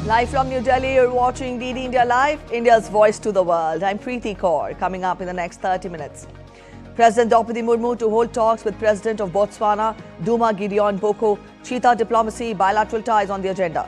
Live from New Delhi, you're watching DD India Live, India's voice to the world. I'm Preeti Kaur. Coming up in the next 30 minutes. President Droupadi Murmu to hold talks with President of Botswana, Duma Boko. Cheetah diplomacy, bilateral ties on the agenda.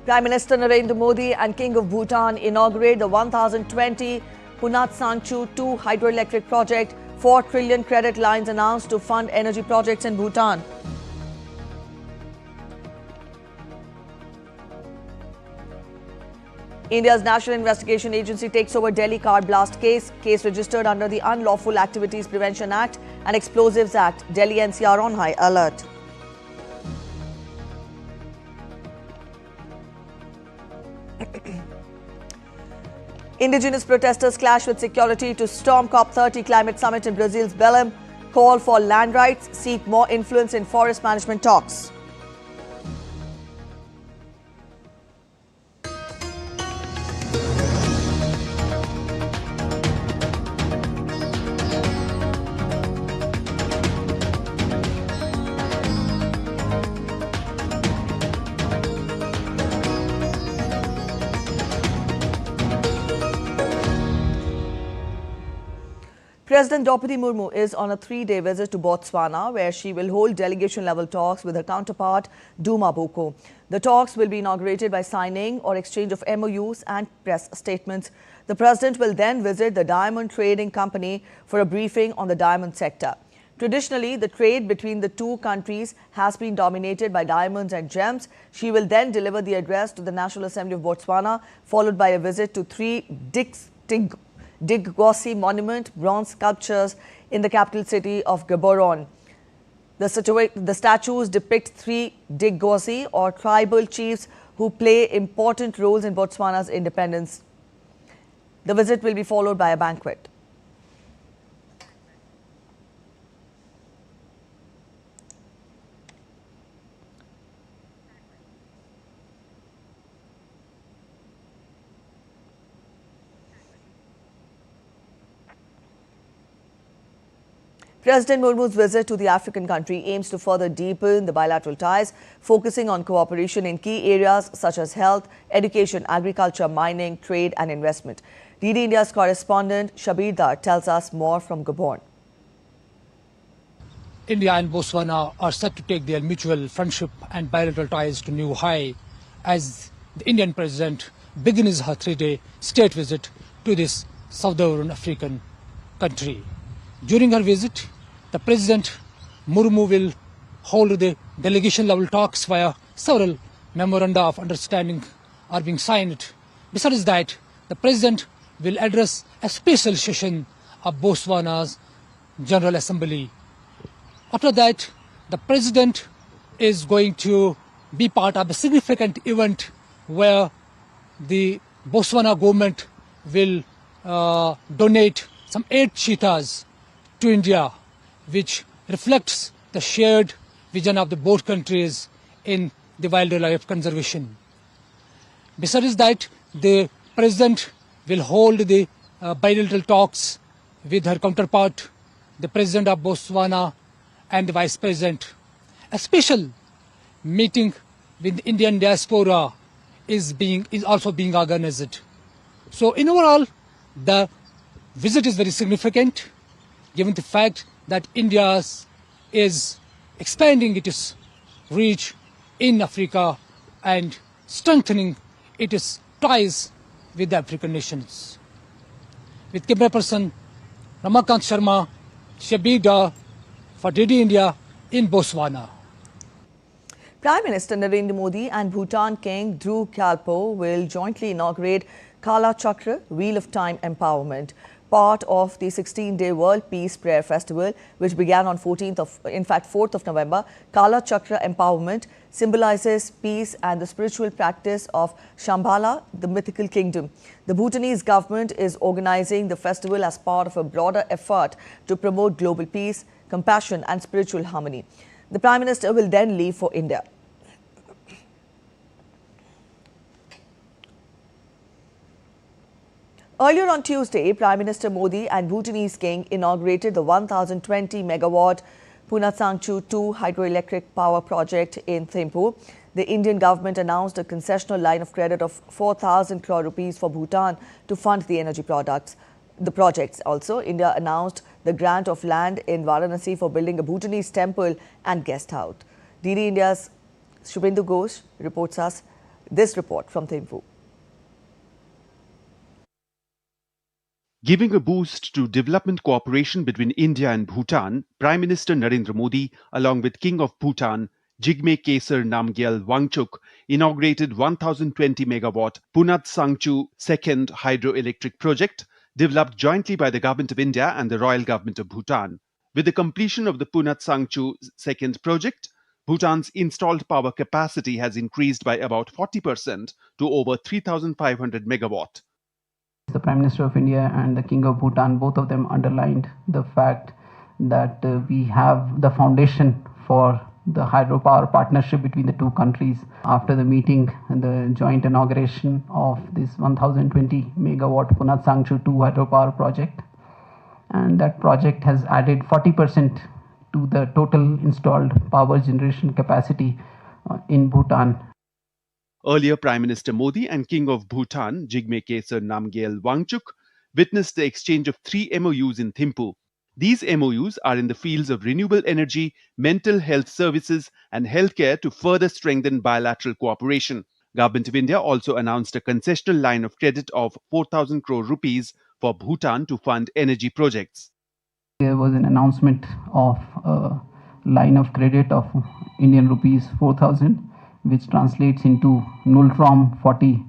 Prime Minister Narendra Modi and King of Bhutan inaugurate the 1020 Punatsangchhu-II hydroelectric project. 4 trillion credit lines announced to fund energy projects in Bhutan. India's National Investigation Agency takes over Delhi car blast case. Case registered under the Unlawful Activities Prevention Act and Explosives Act. Delhi-NCR on high alert. Indigenous protesters clash with security to storm COP30 climate summit in Brazil's Belém. Call for land rights, seek more influence in forest management talks. President Droupadi Murmu is on a 3-day visit to Botswana, where she will hold delegation-level talks with her counterpart, Duma Boko. The talks will be inaugurated by signing or exchange of MOUs and press statements. The president will then visit the Diamond Trading Company for a briefing on the diamond sector. Traditionally, the trade between the two countries has been dominated by diamonds and gems. She will then deliver the address to the National Assembly of Botswana, followed by a visit to 3 Diggosi monument bronze sculptures in the capital city of Gaborone. The statues depict 3 Diggosi or tribal chiefs who play important roles in Botswana's independence. The visit will be followed by a banquet. President Murmu's visit to the African country aims to further deepen the bilateral ties, focusing on cooperation in key areas such as health, education, agriculture, mining, trade and investment. DD India's correspondent Shabir Dar tells us more from Gabon. India and Botswana are set to take their mutual friendship and bilateral ties to new high as the Indian president begins her 3-day state visit to this southern African country. During her visit, the President Murmu will hold the delegation-level talks via several memoranda of understanding are being signed. Besides that, the President will address a special session of Botswana's General Assembly. After that, the President is going to be part of a significant event where the Botswana government will donate some 8 cheetahs to India, which reflects the shared vision of the both countries in the wildlife conservation. Besides that, the President will hold the bilateral talks with her counterpart, the President of Botswana and the Vice President. A special meeting with the Indian diaspora is also being organized. So in overall, the visit is very significant, given the fact that India is expanding its reach in Africa and strengthening its ties with the African nations. With camera person Ramakant Sharma, Shabir Dar for DD India in Botswana. Prime Minister Narendra Modi and Bhutan King Droupadi Murmu will jointly inaugurate Kala Chakra Wheel of Time Empowerment, part of the 16-day World Peace Prayer Festival, which began on 4th of November. Kala Chakra Empowerment symbolizes peace and the spiritual practice of Shambhala, the mythical kingdom. The Bhutanese government is organizing the festival as part of a broader effort to promote global peace, compassion and spiritual harmony. The Prime Minister will then leave for India. Earlier on Tuesday, Prime Minister Modi and Bhutanese King inaugurated the 1,020 megawatt Punatsangchhu-II hydroelectric power project in Thimphu. The Indian government announced a concessional line of credit of 4,000 crore rupees for Bhutan to fund the energy projects. Also, India announced the grant of land in Varanasi for building a Bhutanese temple and guest house. DD India's Shubhendu Ghosh reports us this report from Thimphu. Giving a boost to development cooperation between India and Bhutan, Prime Minister Narendra Modi, along with King of Bhutan, Jigme Khesar Namgyal Wangchuk, inaugurated 1,020 megawatt Punatsangchhu-II hydroelectric project developed jointly by the Government of India and the Royal Government of Bhutan. With the completion of the Punatsangchhu-II project, Bhutan's installed power capacity has increased by about 40% to over 3,500 megawatt. The Prime Minister of India and the King of Bhutan, both of them underlined the fact that we have the foundation for the hydropower partnership between the two countries. After the meeting and the joint inauguration of this 1,020 megawatt Punatsangchhu-II hydropower project, and that project has added 40% to the total installed power generation capacity in Bhutan. Earlier, Prime Minister Modi and King of Bhutan, Jigme Khesar Namgyal Wangchuk, witnessed the exchange of 3 MOUs in Thimphu. These MOUs are in the fields of renewable energy, mental health services and healthcare to further strengthen bilateral cooperation. Government of India also announced a concessional line of credit of 4,000 crore rupees for Bhutan to fund energy projects. There was an announcement of a line of credit of Indian rupees 4,000, which translates into null 40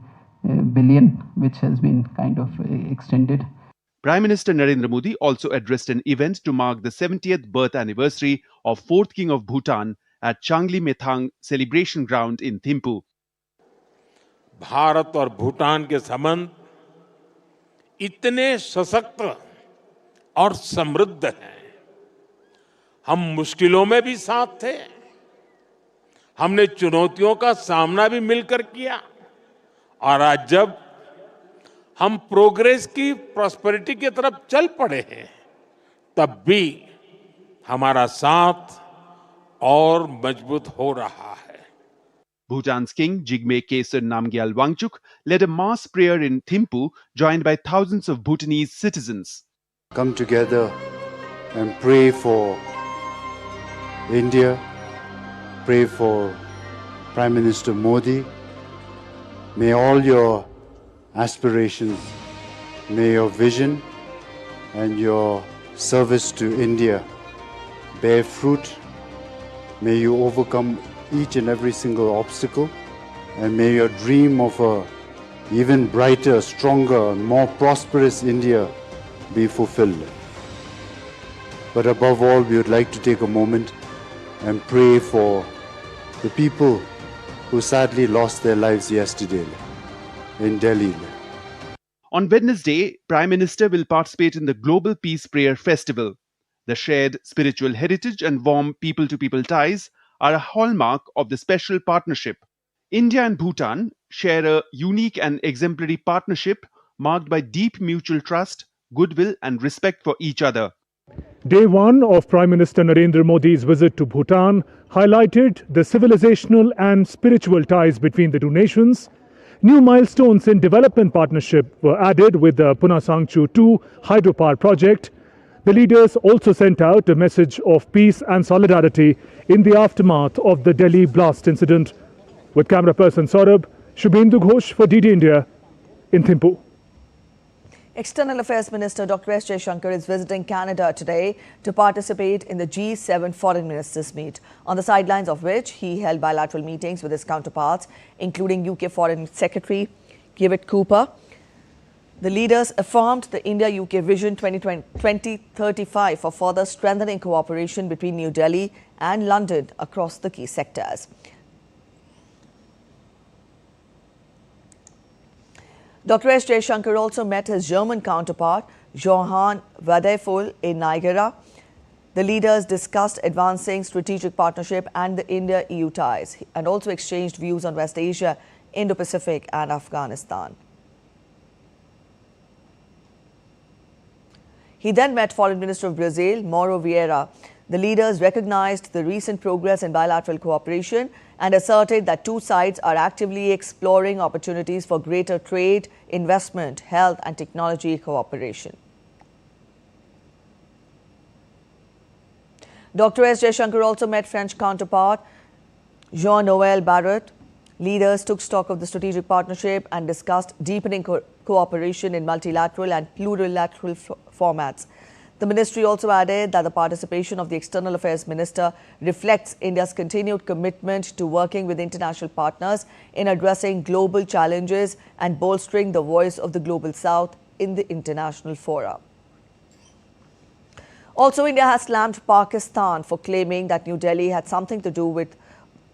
billion, which has been kind of extended. Prime Minister Narendra Modi also addressed an event to mark the 70th birth anniversary of 4th King of Bhutan at Changli Methang Celebration Ground in Thimphu. Bharat और भूटान के संबंध इतने सशक्त और समृद्ध हैं। हम मुश्किलों में भी साथ थे, हमने चुनौतियों का सामना भी मिलकर किया, और आज जब हम प्रोग्रेस की प्रॉस्पेरिटी की तरफ चल पड़े हैं, तब भी हमारा साथ और मजबूत हो रहा है। Bhutan's king, Jigme Khesar Namgyal Wangchuk, led a mass prayer in Thimphu, joined by thousands of Bhutanese citizens. Come together and pray for India, pray for Prime Minister Modi. May all your aspirations, may your vision and your service to India bear fruit. May you overcome each and every single obstacle, and may your dream of a even brighter, stronger, more prosperous India be fulfilled. But above all, we would like to take a moment and pray for the people who sadly lost their lives yesterday in Delhi. On Wednesday, Prime Minister will participate in the Global Peace Prayer Festival. The shared spiritual heritage and warm people-to-people ties are a hallmark of the special partnership. India and Bhutan share a unique and exemplary partnership marked by deep mutual trust, goodwill and respect for each other. Day one of Prime Minister Narendra Modi's visit to Bhutan highlighted the civilizational and spiritual ties between the two nations. New milestones in development partnership were added with the Punatsangchhu-II hydropower project. The leaders also sent out a message of peace and solidarity in the aftermath of the Delhi blast incident. With camera person Saurabh, Shubhendu Ghosh for DD India in Thimphu. External Affairs Minister Dr. S. Jaishankar is visiting Canada today to participate in the G7 Foreign Ministers meet, on the sidelines of which he held bilateral meetings with his counterparts, including UK Foreign Secretary Kiewit Cooper. The leaders affirmed the India-UK Vision 2035 for further strengthening cooperation between New Delhi and London across the key sectors. Dr. S. Jaishankar also met his German counterpart, Johann Wadephul, in Niagara. The leaders discussed advancing strategic partnership and the India-EU ties, and also exchanged views on West Asia, Indo-Pacific and Afghanistan. He then met Foreign Minister of Brazil, Mauro Vieira. The leaders recognized the recent progress in bilateral cooperation and asserted that two sides are actively exploring opportunities for greater trade, investment, health and technology cooperation. Dr. S. Jaishankar also met French counterpart Jean-Noël Barrot. Leaders took stock of the strategic partnership and discussed deepening cooperation in multilateral and plurilateral formats. The ministry also added that the participation of the External Affairs Minister reflects India's continued commitment to working with international partners in addressing global challenges and bolstering the voice of the Global South in the international fora. Also, India has slammed Pakistan for claiming that New Delhi had something to do with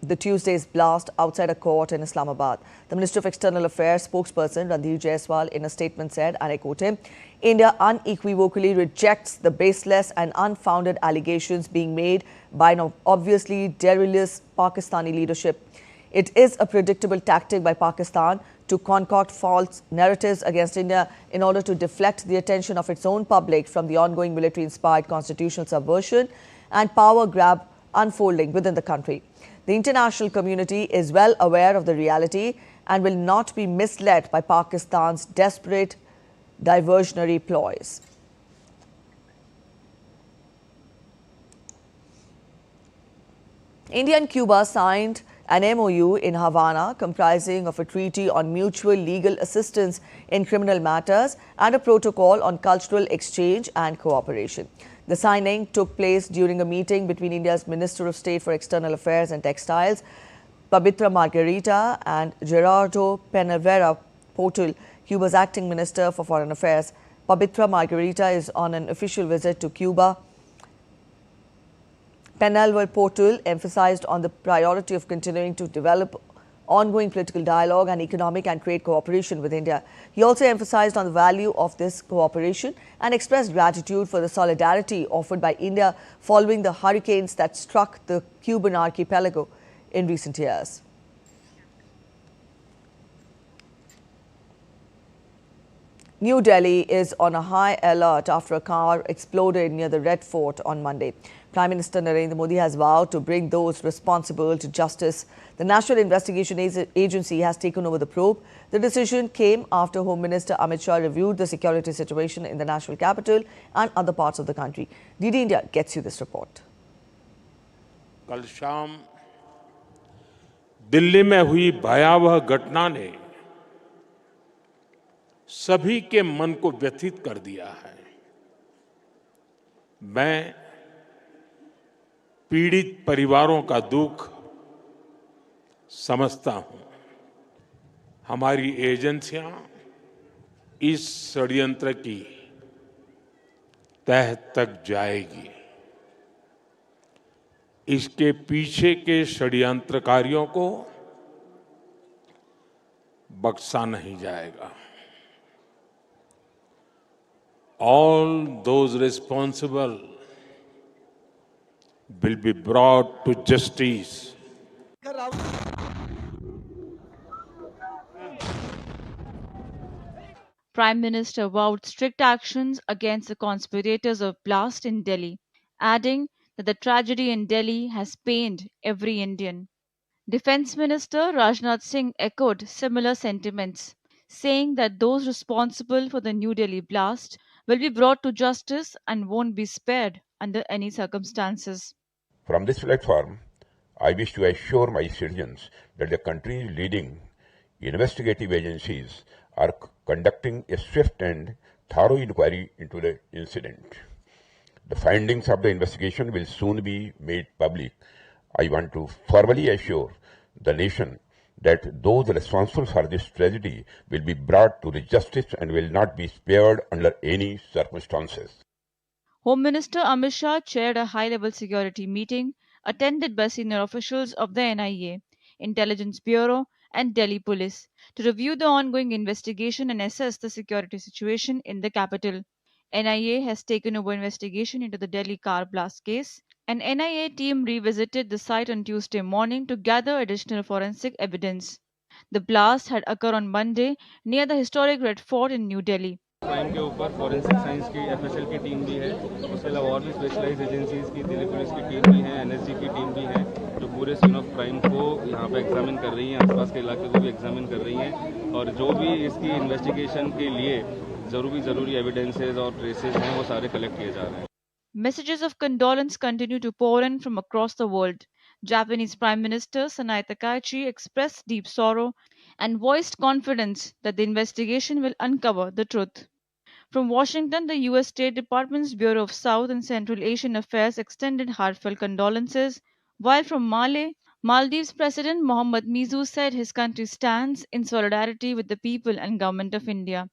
the Tuesday's blast outside a court in Islamabad. The Minister of External Affairs spokesperson Randhir Jaiswal in a statement said, and I quote him, India unequivocally rejects the baseless and unfounded allegations being made by an obviously derelict Pakistani leadership. It is a predictable tactic by Pakistan to concoct false narratives against India in order to deflect the attention of its own public from the ongoing military-inspired constitutional subversion and power grab unfolding within the country. The international community is well aware of the reality and will not be misled by Pakistan's desperate diversionary ploys. India and Cuba signed an MOU in Havana comprising of a treaty on mutual legal assistance in criminal matters and a protocol on cultural exchange and cooperation. The signing took place during a meeting between India's Minister of State for External Affairs and Textiles, Pabitra Margarita, and Gerardo Penalvera Portal, Cuba's acting Minister for Foreign Affairs. Pabitra Margarita is on an official visit to Cuba. Penalver Portal emphasized on the priority of continuing to develop ongoing political dialogue and economic and trade cooperation with India. He also emphasized on the value of this cooperation and expressed gratitude for the solidarity offered by India following the hurricanes that struck the Cuban archipelago in recent years. New Delhi is on a high alert after a car exploded near the Red Fort on Monday. Prime Minister Narendra Modi has vowed to bring those responsible to justice. The National Investigation Agency has taken over the probe. The decision came after Home Minister Amit Shah reviewed the security situation in the national capital and other parts of the country. DD India gets you this report. कल शाम दिल्ली में हुई भयावह घटना ने सभी के मन को व्यथित कर दिया है। मैं पीड़ित परिवारों का दुख समझता हूं। हमारी एजेंसियां इस षड्यंत्र की तह तक जाएगी। इसके पीछे के षड्यंत्रकारियों को बख्शा नहीं जाएगा। All those responsible will be brought to justice. Prime Minister vowed strict actions against the conspirators of blast in Delhi, adding that the tragedy in Delhi has pained every Indian. Defence Minister Rajnath Singh echoed similar sentiments, saying that those responsible for the New Delhi blast will be brought to justice and won't be spared under any circumstances. From this platform, I wish to assure my citizens that the country's leading investigative agencies are conducting a swift and thorough inquiry into the incident. The findings of the investigation will soon be made public. I want to formally assure the nation that those responsible for this tragedy will be brought to the justice and will not be spared under any circumstances. Home Minister Amit Shah chaired a high-level security meeting attended by senior officials of the NIA, Intelligence Bureau and Delhi Police to review the ongoing investigation and assess the security situation in the capital. NIA has taken over investigation into the Delhi car blast case. An NIA team revisited the site on Tuesday morning to gather additional forensic evidence. The blast had occurred on Monday near the historic Red Fort in New Delhi. Crime के ऊपर forensic science की FSL की team भी है, उसके अलावा और भी स्पेशलाइज्ड एजेंसीज की दिल्ली पुलिस की टीम भी है, एनएसजी की टीम भी है, जो पूरे सीन ऑफ क्राइम को यहाँ पे एग्जामिन कर रही हैं, आसपास के इलाके को भी एग्जामिन कर रही हैं और जो भी इसकी इन्वेस्टिगेशन के लिए ज़रूरी एविडेंसेज और ट्रेसेज हैं वो सारे कलेक्ट किए जा रहे हैं. Messages of condolence continue to pour in from across the world. Japanese Prime Minister Sanae Takaichi expressed deep sorrow and voiced confidence that the investigation will uncover the truth. From Washington, the U.S. State Department's Bureau of South and Central Asian Affairs extended heartfelt condolences, while from Maldives President Mohammad Mizu said his country stands in solidarity with the people and government of India.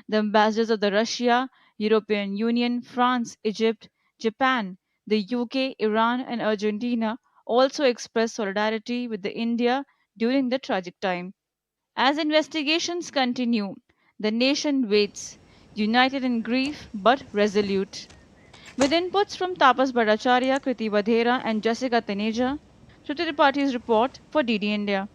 The ambassadors of the Russia, European Union, France, Egypt, Japan, the UK, Iran, and Argentina also expressed solidarity with the India during the tragic time. As investigations continue, the nation waits, united in grief but resolute. With inputs from Tapas Bhattacharya, Kriti Vadhera, and Jessica Taneja, Shruti Tripaঠি's report for DD India.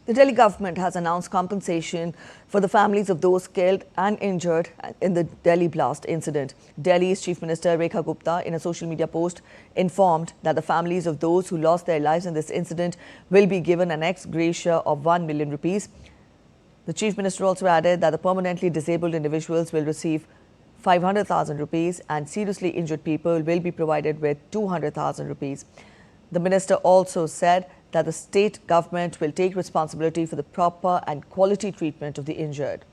The Delhi government has announced compensation for the families of those killed and injured in the Delhi blast incident. Delhi's Chief Minister Rekha Gupta, in a social media post, informed that the families of those who lost their lives in this incident will be given an ex gratia of 1 million rupees. The Chief Minister also added that the permanently disabled individuals will receive 500,000 rupees and seriously injured people will be provided with 200,000 rupees. The minister also said that the state government will take responsibility for the proper and quality treatment of the injured.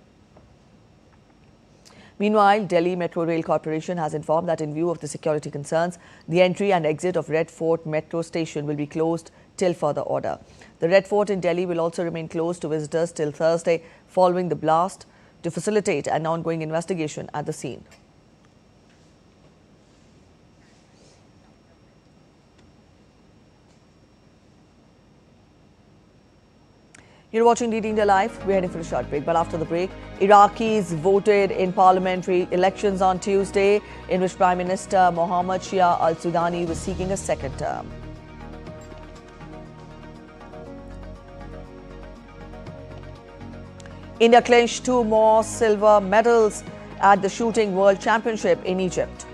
Meanwhile, Delhi Metro Rail Corporation has informed that in view of the security concerns, the entry and exit of Red Fort Metro Station will be closed till further order. The Red Fort in Delhi will also remain closed to visitors till Thursday following the blast to facilitate an ongoing investigation at the scene. You're watching DD India Live. We're heading for a short break. But after the break, Iraqis voted in parliamentary elections on Tuesday, in which Prime Minister Mohammed Shia al-Sudani was seeking a second term. India clinched 2 more silver medals at the Shooting World Championship in Egypt.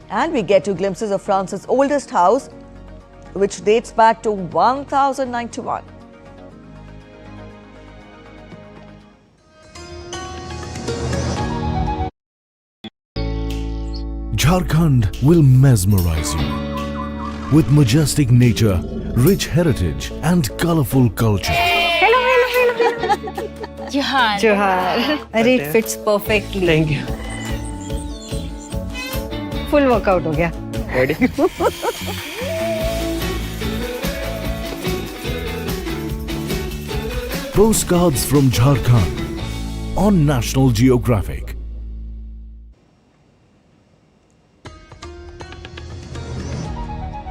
And we get 2 glimpses of France's oldest house, which dates back to 1091. Jharkhand will mesmerize you with majestic nature, rich heritage and colorful culture. Hello. Johar. It fits perfectly. Thank you. Full workout ho gaya. Ready? Postcards from Jharkhand on National Geographic.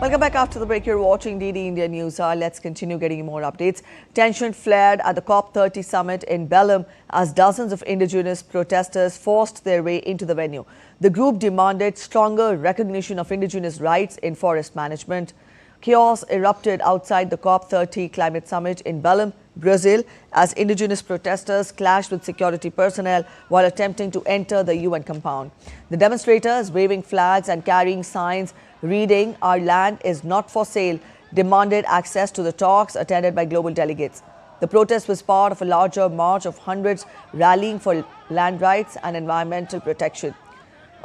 Welcome back after the break. You're watching DD India News. Let's continue getting you more updates. Tension flared at the COP30 summit in Belem as dozens of indigenous protesters forced their way into the venue. The group demanded stronger recognition of indigenous rights in forest management. Chaos erupted outside the COP30 climate summit in Belem, Brazil, as indigenous protesters clashed with security personnel while attempting to enter the UN compound. The demonstrators, waving flags and carrying signs reading "Our land is not for sale," demanded access to the talks attended by global delegates. The protest was part of a larger march of hundreds rallying for land rights and environmental protection.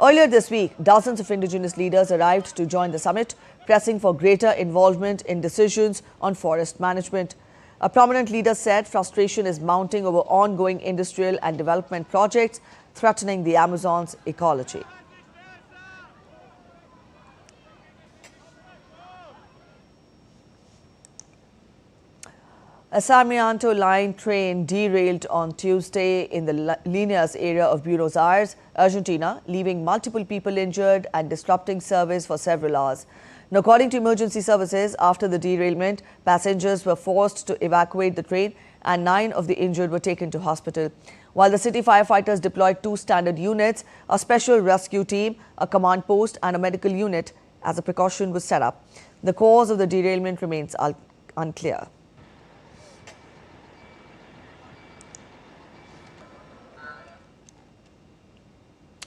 Earlier this week, dozens of indigenous leaders arrived to join the summit, pressing for greater involvement in decisions on forest management. A prominent leader said frustration is mounting over ongoing industrial and development projects threatening the Amazon's ecology. A Sarmiento line train derailed on Tuesday in the Liniers area of Buenos Aires, Argentina, leaving multiple people injured and disrupting service for several hours. Now, according to emergency services, after the derailment, passengers were forced to evacuate the train and 9 of the injured were taken to hospital. While the city firefighters deployed 2 standard units, a special rescue team, a command post and a medical unit as a precaution was set up. The cause of the derailment remains unclear.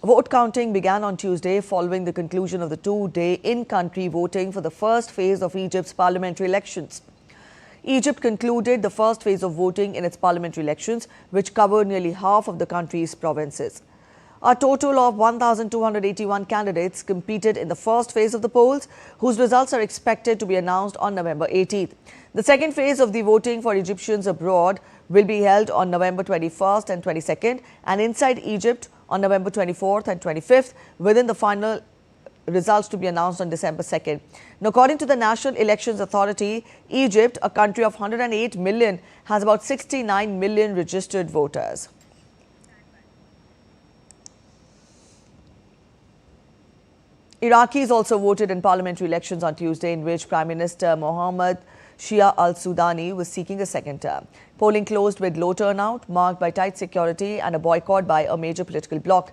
Vote counting began on Tuesday following the conclusion of the two-day in-country voting for the first phase of Egypt's parliamentary elections. Egypt concluded the first phase of voting in its parliamentary elections, which covered nearly half of the country's provinces. A total of 1,281 candidates competed in the first phase of the polls, whose results are expected to be announced on November 18th. The second phase of the voting for Egyptians abroad will be held on November 21st and 22nd, and inside Egypt on November 24th and 25th, within the final results to be announced on December 2nd. Now, according to the National Elections Authority, Egypt, a country of 108 million, has about 69 million registered voters. Iraqis also voted in parliamentary elections on Tuesday, in which Prime Minister Mohammed Shia al-Sudani was seeking a second term. Polling closed with low turnout, marked by tight security and a boycott by a major political bloc.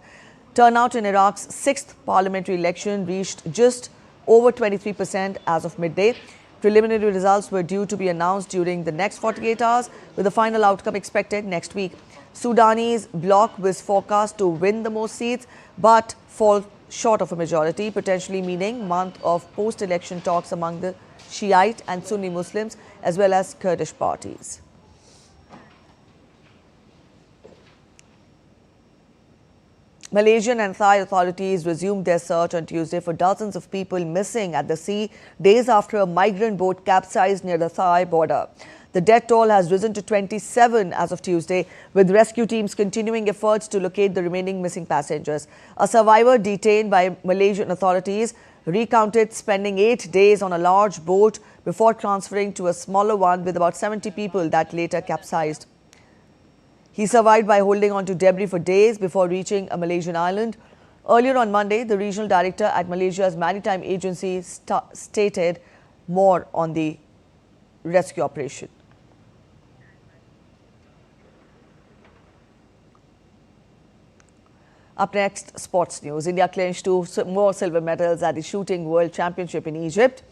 Turnout in Iraq's sixth parliamentary election reached just over 23% as of midday. Preliminary results were due to be announced during the next 48 hours, with the final outcome expected next week. Sudani's bloc was forecast to win the most seats, but fall short of a majority, potentially meaning month of post-election talks among the Shiite and Sunni Muslims as well as Kurdish parties. Malaysian and Thai authorities resumed their search on Tuesday for dozens of people missing at the sea days after a migrant boat capsized near the Thai border. The death toll has risen to 27 as of Tuesday, with rescue teams continuing efforts to locate the remaining missing passengers. A survivor detained by Malaysian authorities recounted spending 8 days on a large boat before transferring to a smaller one with about 70 people that later capsized. He survived by holding on to debris for days before reaching a Malaysian island. Earlier on Monday, the regional director at Malaysia's maritime agency stated more on the rescue operation. Up next, sports news. India clinched 2 more silver medals at the Shooting World Championship in Egypt.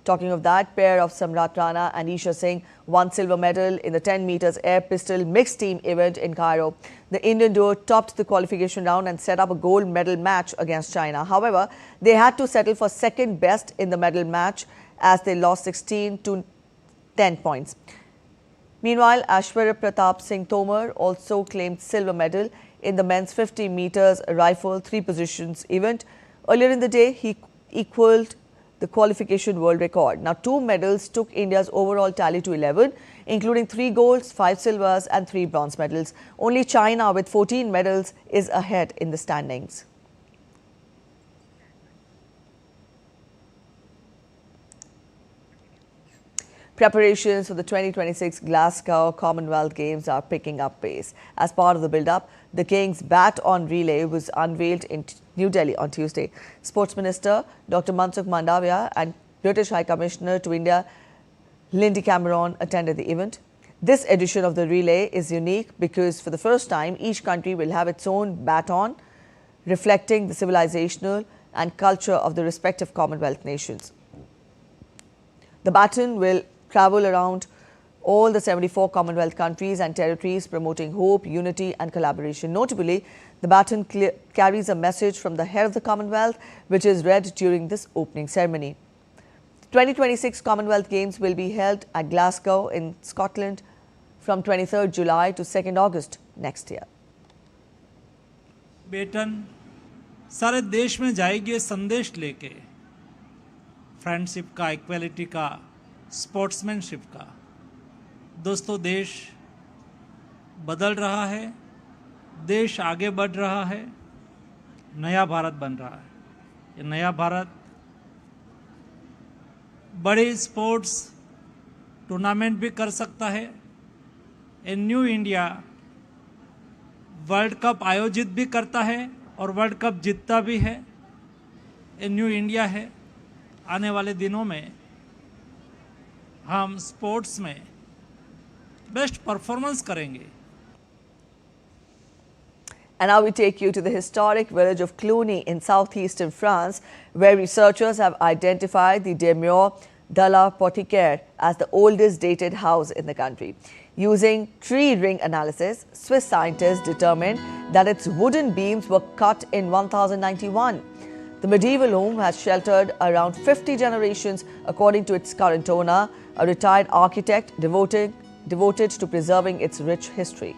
Talking of that, pair of Samrat Rana and Isha Singh won silver medal in the 10 meters air pistol mixed team event in Cairo. The Indian duo topped the qualification round and set up a gold medal match against China. However, they had to settle for second best in the medal match as they lost 16 to 10 points. Meanwhile, Aishwarya Pratap Singh Tomar also claimed silver medal in the men's 50 meters rifle 3 positions event. Earlier in the day, he equaled the qualification world record. Now, 2 medals took India's overall tally to 11, including 3 golds, 5 silvers and 3 bronze medals. Only China, with 14 medals, is ahead in the standings. Preparations for the 2026 Glasgow Commonwealth Games are picking up pace. As part of the build-up, the King's bat-on relay was unveiled in New Delhi on Tuesday. Sports Minister Dr. Mansukh Mandavia and British High Commissioner to India Lindy Cameron attended the event. This edition of the relay is unique because for the first time, each country will have its own baton, reflecting the civilizational and culture of the respective Commonwealth nations. The baton will travel around all the 74 Commonwealth countries and territories, promoting hope, unity and collaboration. Notably, the baton carries a message from the head of the Commonwealth, which is read during this opening ceremony. The 2026 Commonwealth Games will be held at Glasgow in Scotland from 23rd July to 2nd August next year. Baton सारे देश में जाएगी ये संदेश लेके, friendship का, equality का, sportsmanship का। दोस्तों, देश बदल रहा है, देश आगे बढ़ रहा है, नया भारत बन रहा है। ये नया भारत बड़े स्पोर्ट्स टूर्नामेंट भी कर सकता है। A new India world cup आयोजित भी करता है और वर्ल्ड कप जीतता भी है। ए न्यू इंडिया है। आने वाले दिनों में हम स्पोर्ट्स में बेस्ट परफॉर्मेंस करेंगे। And now we take you to the historic village of Cluny in southeastern France, where researchers have identified the Demeure de la Portiquaire as the oldest dated house in the country. Using tree ring analysis, Swiss scientists determined that its wooden beams were cut in 1091. The medieval home has sheltered around 50 generations, according to its current owner, a retired architect devoted to preserving its rich history.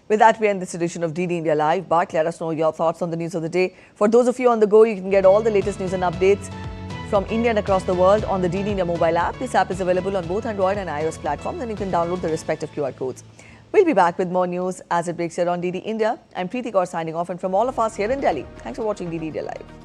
With that, we end this edition of DD India Live. But let us know your thoughts on the news of the day. For those of you on the go, you can get all the latest news and updates from India and across the world on the DD India mobile app. This app is available on both Android and iOS platforms, and you can download the respective QR codes. We'll be back with more news as it breaks here on DD India. I'm Preeti Kaur signing off, and from all of us here in Delhi, thanks for watching DD India Live.